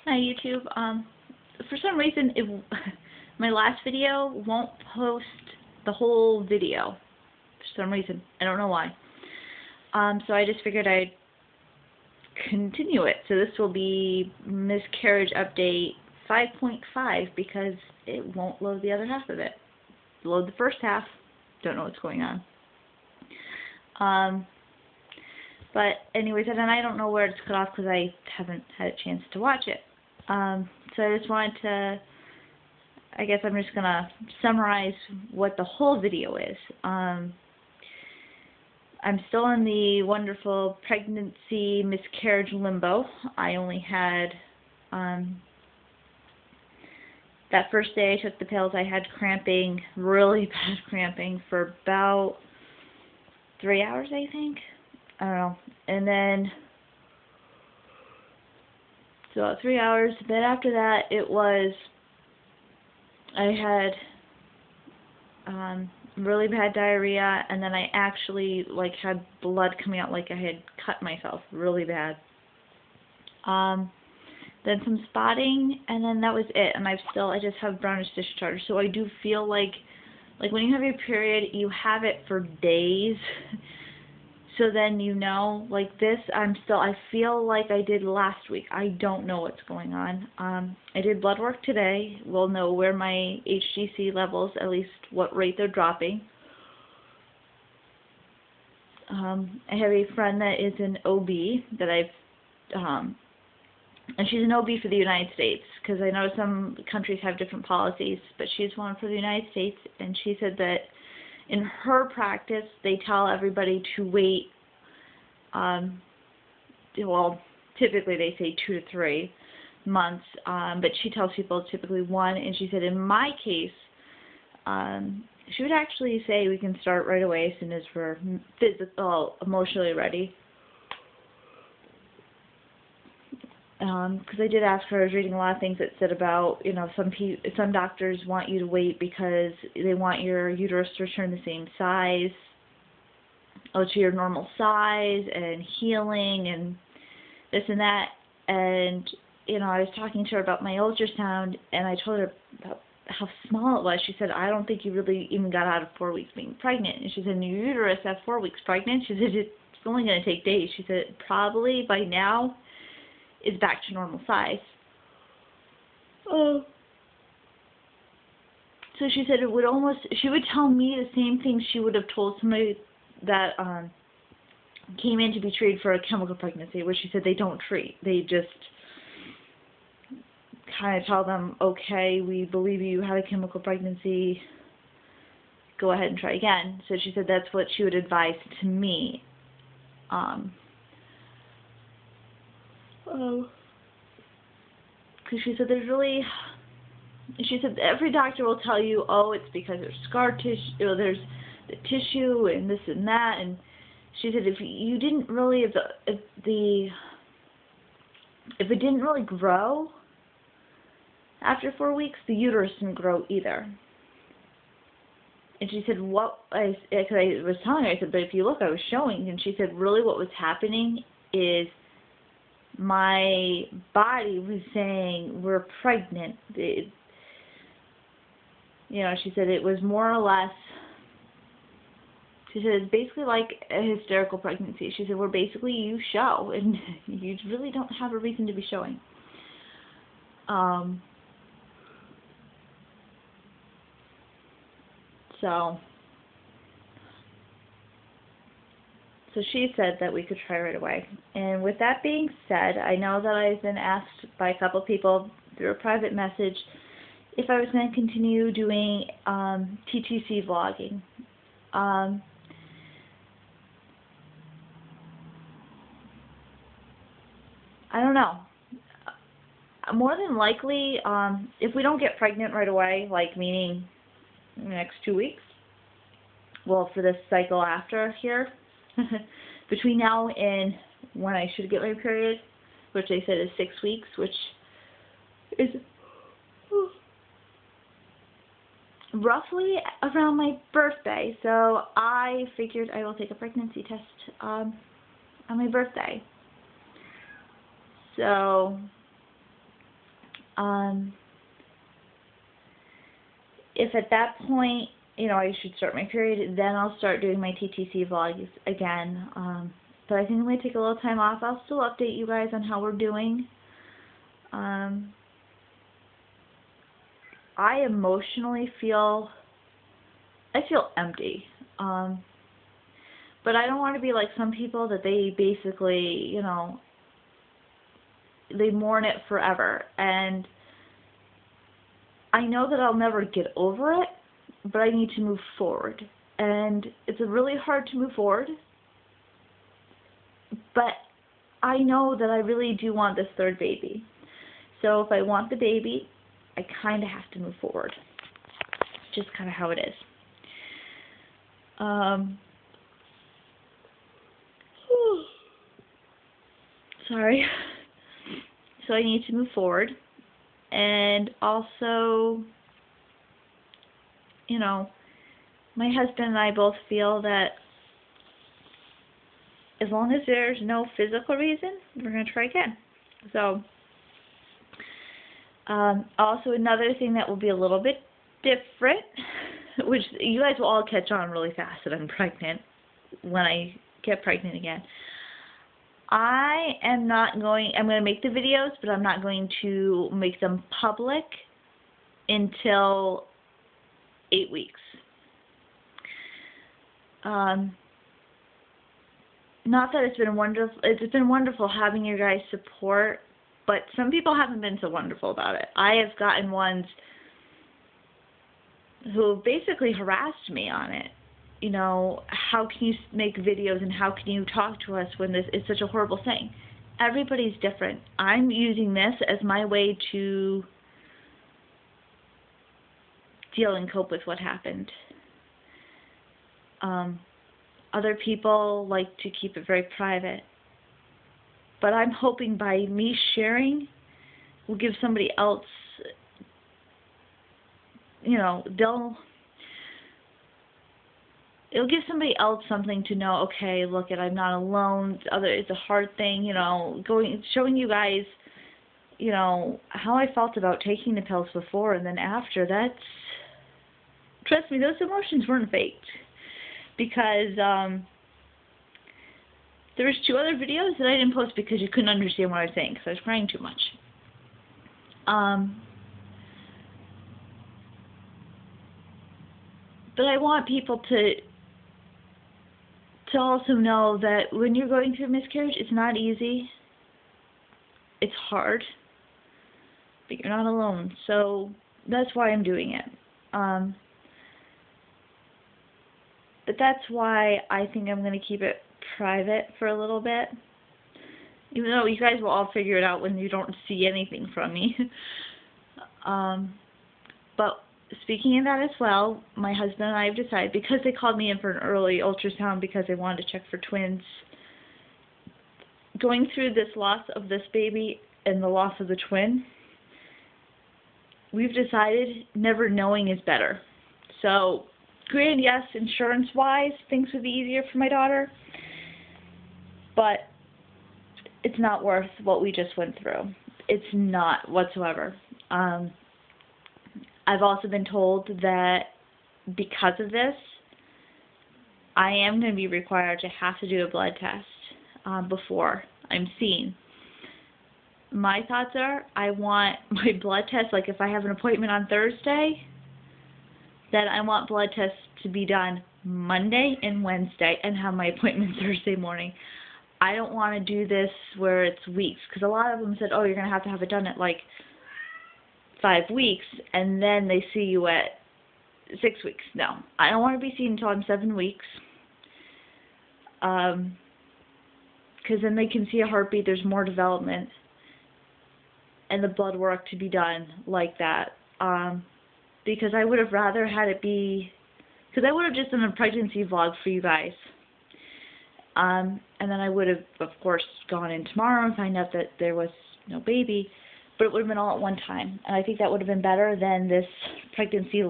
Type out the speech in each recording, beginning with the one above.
Hi YouTube. For some reason, my last video won't post the whole video. For some reason, I don't know why. So I just figured I'd continue it. So this will be Miscarriage Update 5.5 because it won't load the other half of it. Load the first half. Don't know what's going on. But anyways, and then I don't know where it's cut off because I haven't had a chance to watch it. So I just wanted to, I guess I'm just going to summarize what the whole video is. I'm still in the wonderful pregnancy miscarriage limbo. I only had, that first day I took the pills, I had cramping, really bad cramping for about 3 hours, I think. I don't know. And then, so about 3 hours. Then after that, it was, I had really bad diarrhea, and then I actually had blood coming out like I had cut myself really bad. Then some spotting, and then that was it. And I just have brownish discharge. So I do feel like when you have your period, you have it for days. So then like this, I feel like I did last week. I don't know what's going on. I did blood work today. We'll know where my HCG levels, at least what rate they're dropping. I have a friend that is an OB that and she's an OB for the United States, because I know some countries have different policies, but she's one for the United States, and she said that in her practice, they tell everybody to wait, well, typically they say 2 to 3 months, but she tells people typically 1, and she said in my case, she would actually say we can start right away as soon as we're emotionally ready. Because I did ask her, I was reading a lot of things that said about, some doctors want you to wait because they want your uterus to return the same size, to your normal size, and healing, and this and that. And, I was talking to her about my ultrasound, and I told her about how small it was. She said, I don't think you really even got out of 4 weeks being pregnant. And she said, your uterus at 4 weeks pregnant, she said, it's only going to take days. She said, probably by now is back to normal size. So she said she would tell me the same thing she would have told somebody that came in to be treated for a chemical pregnancy, which she said they don't treat. They just kind of tell them, okay, we believe you had a chemical pregnancy, go ahead and try again. So she said that's what she would advise to me. Because she said she said every doctor will tell you, oh, it's because there's scar tissue, there's the tissue and this and that, and she said if you didn't really, if it didn't really grow after 4 weeks, the uterus didn't grow either. And she said, because I was telling her, I said, but if you look, I was showing, and she said, really what was happening is my body was saying, we're pregnant. She said it was more or less, she said it's basically like a hysterical pregnancy. She said, basically you show, and you really don't have a reason to be showing. So she said that we could try right away. And with that being said, I know that I've been asked by a couple people through a private message if I was going to continue doing TTC vlogging. I don't know. More than likely, if we don't get pregnant right away, meaning in the next 2 weeks, well, for this cycle after here, between now and when I should get my period, which they said is 6 weeks, which is roughly around my birthday. So I figured I will take a pregnancy test on my birthday. So If at that point, I should start my period, then I'll start doing my TTC vlogs again. But I think I'm going to take a little time off. I'll still update you guys on how we're doing. I emotionally feel empty. But I don't want to be like some people that they basically, they mourn it forever. And I know that I'll never get over it, but I need to move forward. And it's really hard to move forward. But I know that I really do want this third baby. So if I want the baby, I kind of have to move forward. Just kind of how it is. Sorry. So I need to move forward. And also, my husband and I both feel that as long as there's no physical reason, we're going to try again. So, also another thing that will be a little bit different, which you guys will all catch on really fast that I'm pregnant when I get pregnant again. I'm going to make the videos, but I'm not going to make them public until 8 weeks. Not that it's been wonderful having your guys' support, but some people haven't been so wonderful about it. I have gotten ones who have basically harassed me on it. How can you make videos and how can you talk to us when this is such a horrible thing? Everybody's different. I'm using this as my way to deal and cope with what happened. Other people like to keep it very private. But I'm hoping by me sharing will give somebody else, it'll give somebody else something to know, okay, look, I'm not alone. It's a hard thing, showing you guys, how I felt about taking the pills before and then after. Trust me, those emotions weren't faked. Because there was 2 other videos that I didn't post because you couldn't understand what I was saying because I was crying too much. But I want people to also know that when you're going through a miscarriage, it's not easy. It's hard. But you're not alone. So that's why I'm doing it. But that's why I think I'm going to keep it private for a little bit. Even though you guys will all figure it out when you don't see anything from me. But speaking of that as well, my husband and I have decided, because they called me in for an early ultrasound because they wanted to check for twins, going through this loss of this baby and the loss of the twin, we've decided never knowing is better. So, granted, yes, insurance-wise, things would be easier for my daughter, but it's not worth what we just went through. It's not whatsoever. I've also been told that because of this, I am going to be required to have to do a blood test before I'm seen. My thoughts are, I want my blood test, like if I have an appointment on Thursday, then I want blood tests to be done Monday and Wednesday and have my appointment Thursday morning. I don't want to do this where it's weeks, because a lot of them said, oh, you're going to have it done at like 5 weeks, and then they see you at 6 weeks. No, I don't want to be seen until I'm 7 weeks, because then they can see a heartbeat, there's more development, and the blood work to be done like that. Because I would have rather had it be, because I would have just done a pregnancy vlog for you guys. And then I would have, of course, gone in tomorrow and find out that there was no baby. But it would have been all at one time. And I think that would have been better than this pregnancy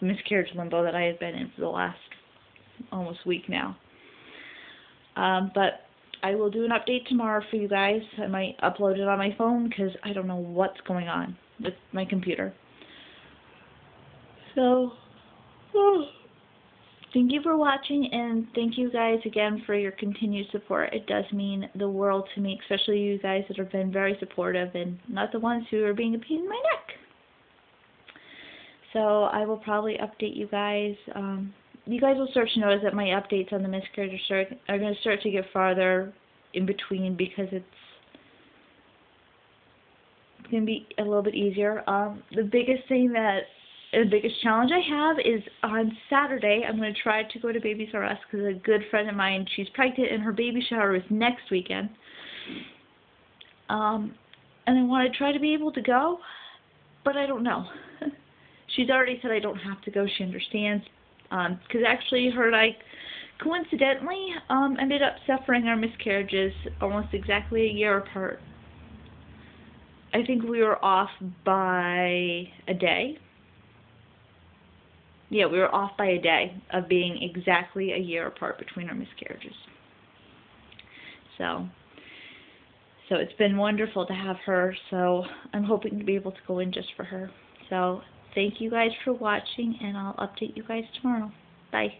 miscarriage limbo that I have been in for the last almost week now. But I will do an update tomorrow for you guys. I might upload it on my phone because I don't know what's going on with my computer. So, thank you for watching, and thank you guys again for your continued support. It does mean the world to me, especially you guys that have been very supportive and not the ones who are being a pain in my neck. So I will probably update you guys. You guys will start to notice that my updates on the miscarriage are going to start to get farther in between because it's going to be a little bit easier. The biggest challenge I have is on Saturday. I'm going to try to go to Babies R Us because a good friend of mine, she's pregnant and her baby shower is next weekend. And I want to try to be able to go, but I don't know. She's already said I don't have to go. She understands. Because actually her and I coincidentally ended up suffering our miscarriages almost exactly a year apart. I think we were off by a day. Yeah, we were off by a day of being exactly a year apart between our miscarriages. So it's been wonderful to have her, so I'm hoping to be able to go in just for her. So thank you guys for watching, and I'll update you guys tomorrow. Bye.